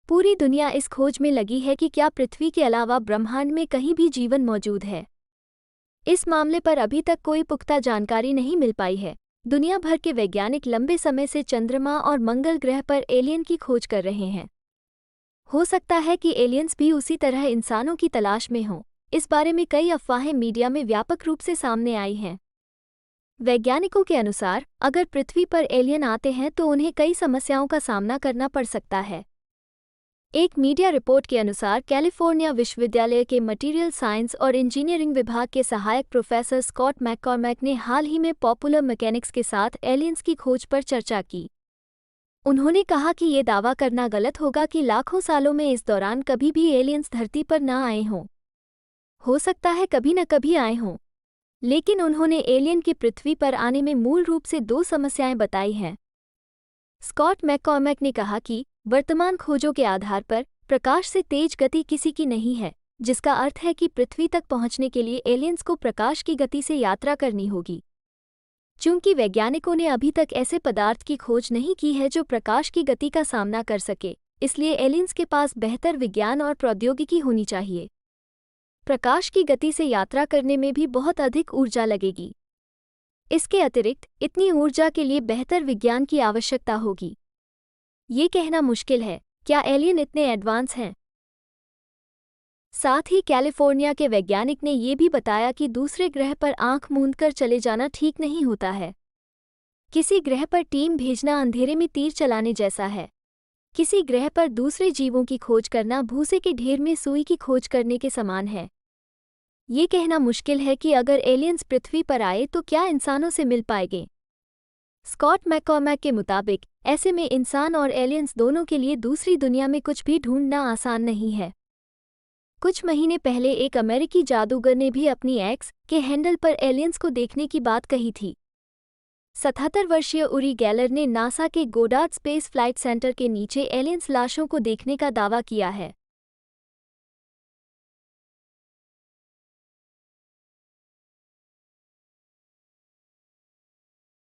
पूरी दुनिया इस खोज में लगी है कि क्या पृथ्वी के अलावा ब्रह्मांड में कहीं भी जीवन मौजूद है। इस मामले पर अभी तक कोई पुख्ता जानकारी नहीं मिल पाई है। दुनिया भर के वैज्ञानिक लंबे समय से चंद्रमा और मंगल ग्रह पर एलियन की खोज कर रहे हैं। हो सकता है कि एलियंस भी उसी तरह इंसानों की तलाश में हों। इस बारे में कई अफवाहें मीडिया में व्यापक रूप से सामने आई हैं। वैज्ञानिकों के अनुसार अगर पृथ्वी पर एलियन आते हैं तो उन्हें कई समस्याओं का सामना करना पड़ सकता है। एक मीडिया रिपोर्ट के अनुसार कैलिफोर्निया विश्वविद्यालय के मटेरियल साइंस और इंजीनियरिंग विभाग के सहायक प्रोफेसर स्कॉट मैककॉर्मैक ने हाल ही में पॉपुलर मैकेनिक्स के साथ एलियंस की खोज पर चर्चा की। उन्होंने कहा कि ये दावा करना गलत होगा कि लाखों सालों में इस दौरान कभी भी एलियंस धरती पर न आए हों। हो सकता है कभी न कभी आए हों, लेकिन उन्होंने एलियन के पृथ्वी पर आने में मूल रूप से दो समस्याएं बताई हैं। स्कॉट मैककॉर्मैक ने कहा कि वर्तमान खोजों के आधार पर प्रकाश से तेज गति किसी की नहीं है, जिसका अर्थ है कि पृथ्वी तक पहुंचने के लिए एलियंस को प्रकाश की गति से यात्रा करनी होगी। चूंकि वैज्ञानिकों ने अभी तक ऐसे पदार्थ की खोज नहीं की है जो प्रकाश की गति का सामना कर सके, इसलिए एलियंस के पास बेहतर विज्ञान और प्रौद्योगिकी होनी चाहिए। प्रकाश की गति से यात्रा करने में भी बहुत अधिक ऊर्जा लगेगी। इसके अतिरिक्त इतनी ऊर्जा के लिए बेहतर विज्ञान की आवश्यकता होगी। ये कहना मुश्किल है, क्या एलियन इतने एडवांस हैं? साथ ही कैलिफोर्निया के वैज्ञानिक ने ये भी बताया कि दूसरे ग्रह पर आंख मूंदकर चले जाना ठीक नहीं होता है। किसी ग्रह पर टीम भेजना अंधेरे में तीर चलाने जैसा है। किसी ग्रह पर दूसरे जीवों की खोज करना भूसे के ढेर में सुई की खोज करने के समान है। ये कहना मुश्किल है कि अगर एलियंस पृथ्वी पर आए तो क्या इंसानों से मिल पाएंगे। स्कॉट मैककॉर्मैक के मुताबिक ऐसे में इंसान और एलियंस दोनों के लिए दूसरी दुनिया में कुछ भी ढूंढना आसान नहीं है। कुछ महीने पहले एक अमेरिकी जादूगर ने भी अपनी एक्स के हैंडल पर एलियंस को देखने की बात कही थी। 77 वर्षीय उरी गैलर ने नासा के गोडार्ड स्पेस फ्लाइट सेंटर के नीचे एलियंस लाशों को देखने का दावा किया है।